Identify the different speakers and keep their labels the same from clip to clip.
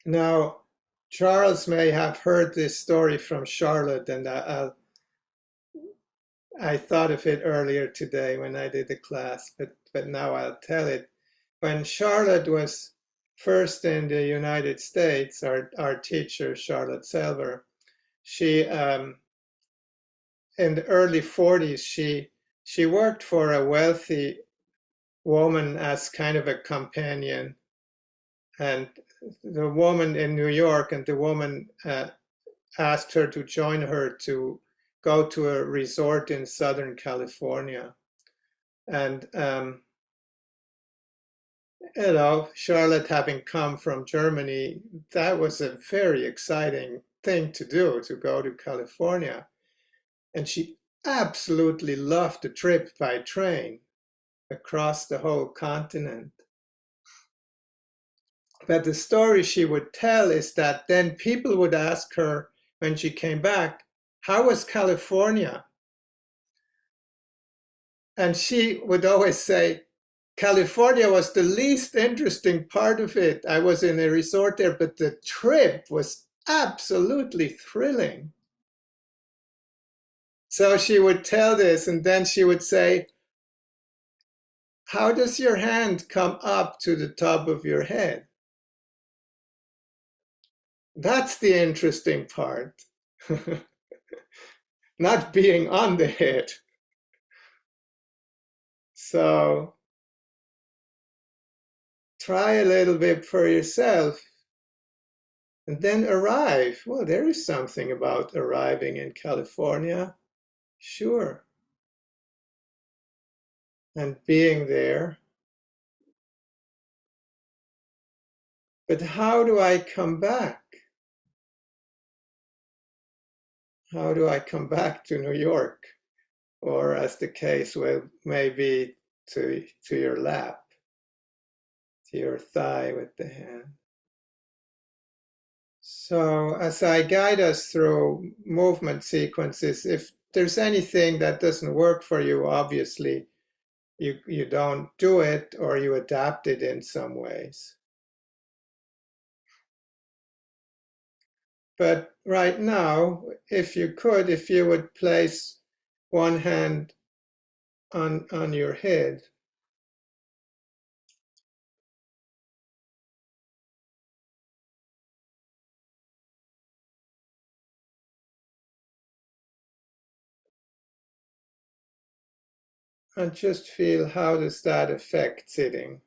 Speaker 1: Now, Charles may have heard this story from Charlotte, and I thought of it earlier today when I did the class, but now I'll tell it. When Charlotte was first in the United States, our teacher, Charlotte Selver, she in the early 40s, she worked for a wealthy woman as kind of a companion, and the woman in New York, and the woman asked her to join her to go to a resort in Southern California. And, Charlotte having come from Germany, that was a very exciting thing to do, to go to California. And she absolutely loved the trip by train across the whole continent. But the story she would tell is that then people would ask her when she came back, how was California? And she would always say, California was the least interesting part of it. I was in a resort there, but the trip was absolutely thrilling. So she would tell this, and then she would say, how does your hand come up to the top of your head? That's the interesting part. Not being on the head. So try a little bit for yourself and then arrive. Well, there is something about arriving in California, sure, and being there. But how do I come back? How do I come back to New York? Or as the case may be, to your lap, to your thigh with the hand. So as I guide us through movement sequences, if there's anything that doesn't work for you, obviously, you don't do it, or you adapt it in some ways. But right now, if you would place one hand on your head, and just feel, how does that affect sitting?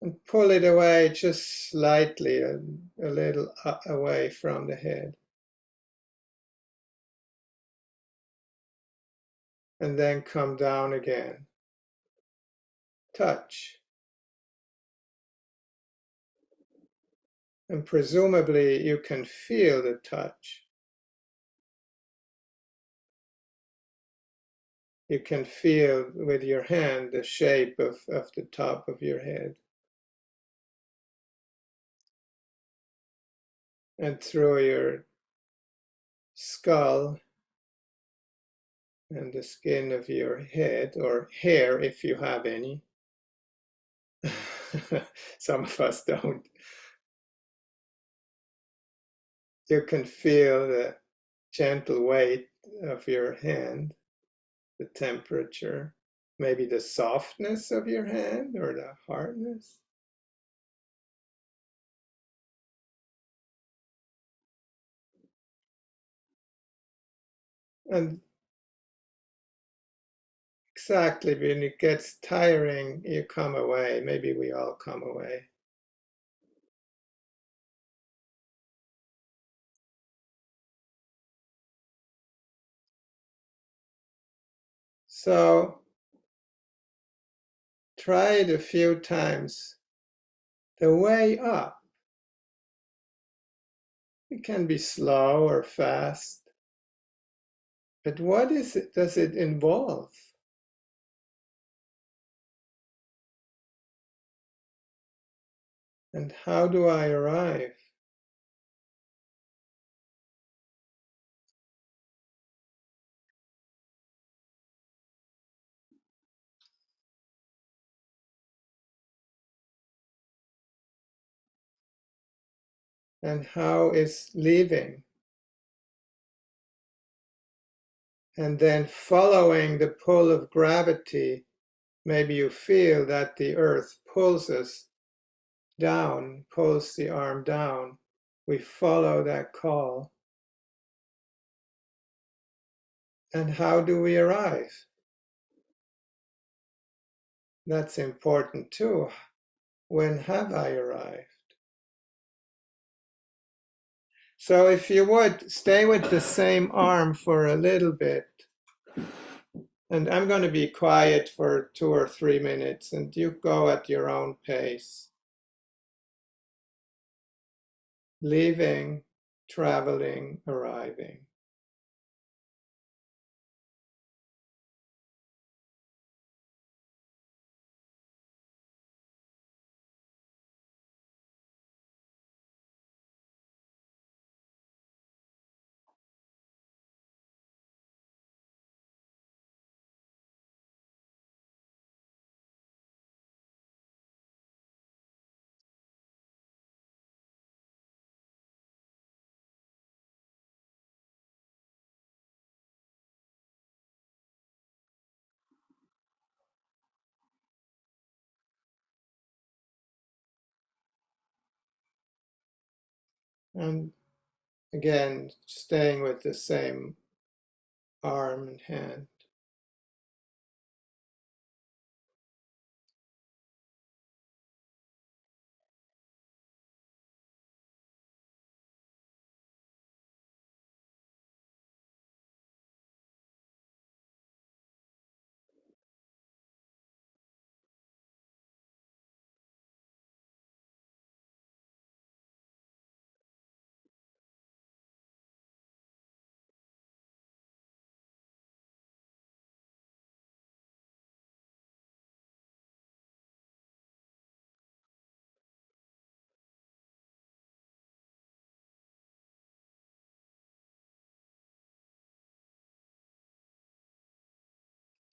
Speaker 1: And pull it away just slightly, a little away from the head. And then come down again. Touch. And presumably you can feel the touch. You can feel with your hand the shape of the top of your head. And through your skull and the skin of your head, or hair if you have any. Some of us don't. You can feel the gentle weight of your hand, the temperature, maybe the softness of your hand or the hardness. And exactly, when it gets tiring, you come away. Maybe we all come away. So try it a few times. The way up, it can be slow or fast, but what does it involve? And how do I arrive? And how is leaving? And then following the pull of gravity, maybe you feel that the earth pulls us down, pulls the arm down. We follow that call. And how do we arrive? That's important too. When have I arrived? So if you would, stay with the same arm for a little bit. And I'm going to be quiet for 2 or 3 minutes, and you go at your own pace. Leaving, traveling, arriving. And again, staying with the same arm and hand.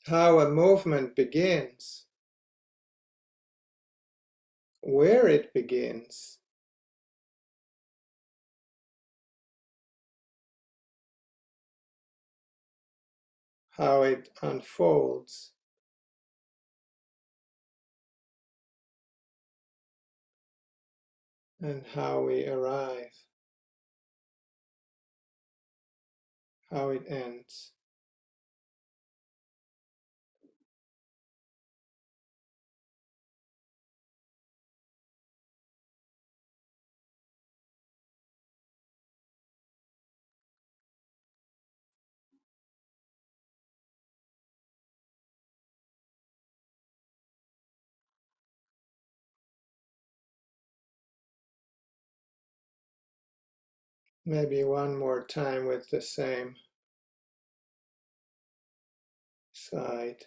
Speaker 1: How a movement begins, where it begins, how it unfolds, and how we arrive, how it ends. Maybe one more time with the same side.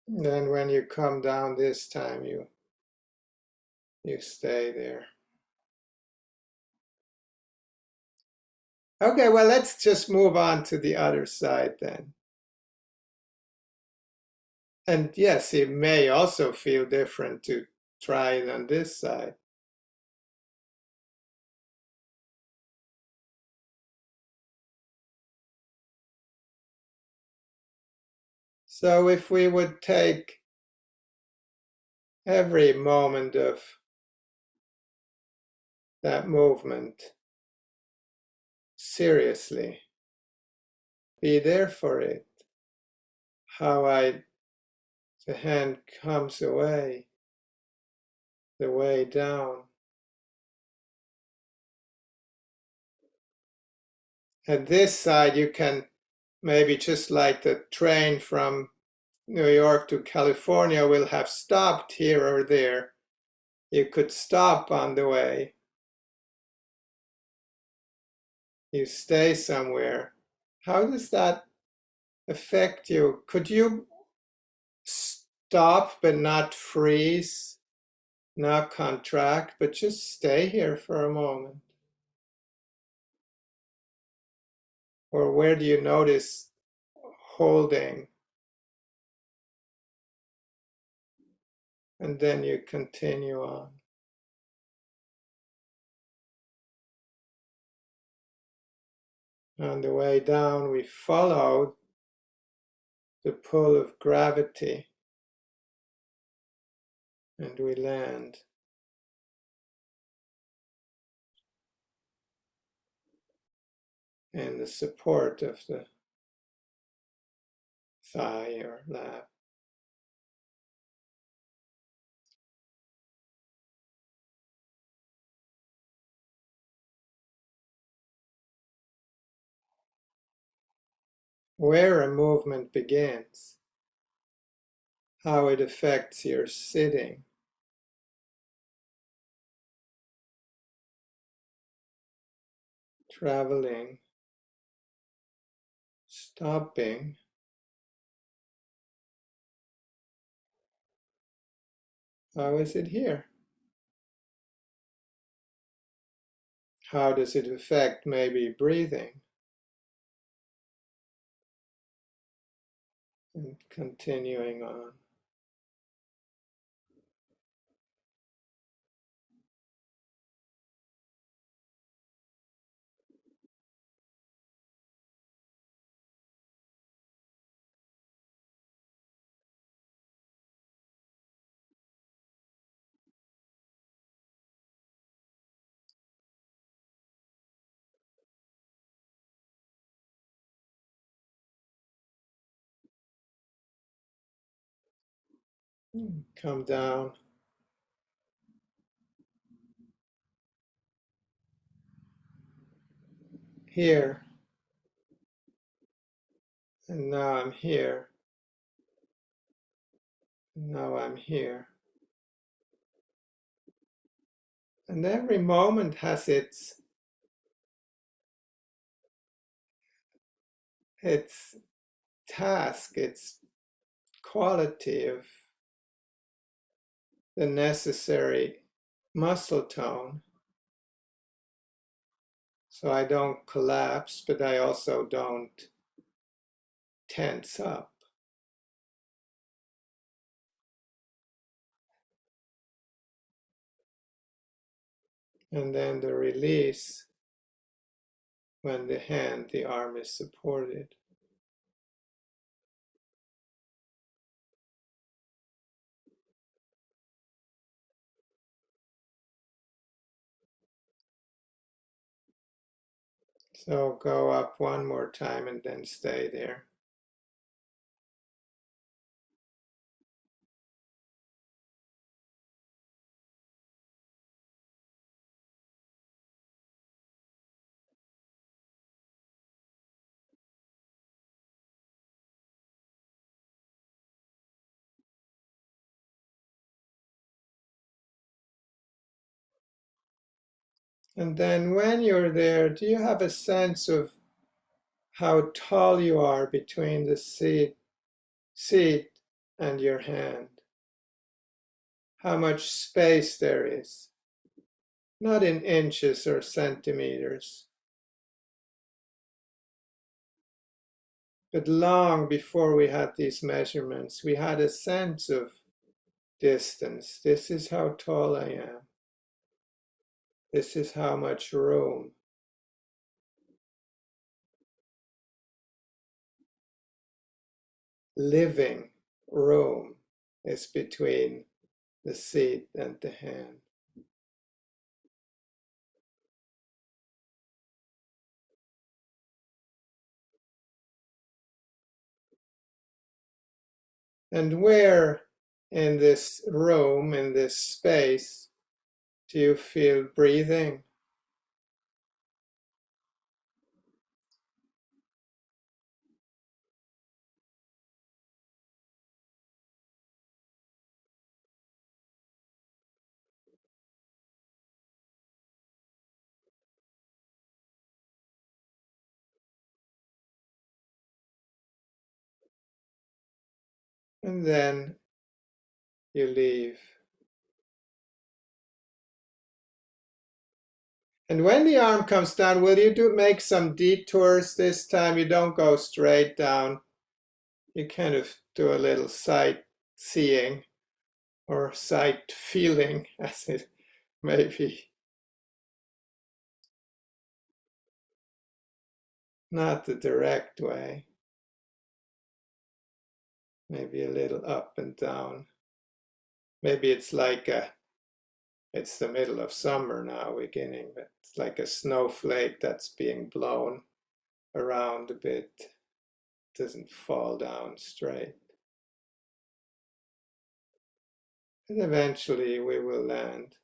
Speaker 1: And then when you come down this time, you stay there. Okay, well, let's just move on to the other side then. And yes, it may also feel different to try it on this side. So if we would take every moment of that movement seriously, be there for it, how the hand comes away, the way down. At this side, you can maybe just like the train from New York to California will have stopped here or there. You could stop on the way. you stay somewhere. How does that affect you? Could you stop but not freeze, not contract, but just stay here for a moment? Or where do you notice holding? And then you continue on. On the way down, we follow the pull of gravity and we land in the support of the thigh or lap. Where a movement begins, how it affects your sitting, traveling, stopping, how is it here? How does it affect maybe breathing? And continuing on. Come down. Here. And now I'm here. And now I'm here. And every moment has its task, its quality of the necessary muscle tone. So I don't collapse, but I also don't tense up. And then the release when the arm is supported. So go up one more time and then stay there. And then when you're there, do you have a sense of how tall you are between the seat and your hand? How much space there is? Not in inches or centimeters, but long before we had these measurements, we had a sense of distance. This is how tall I am. This is how much room. Living room is between the seat and the hand. And where in this room, in this space, do you feel breathing? and then you leave. And when the arm comes down, will you make some detours this time? You don't go straight down. You kind of do a little sight seeing or sight feeling, as it may be. Not the direct way. Maybe a little up and down. Maybe it's like it's the middle of summer now beginning, but it's like a snowflake that's being blown around a bit. It doesn't fall down straight. And eventually we will land.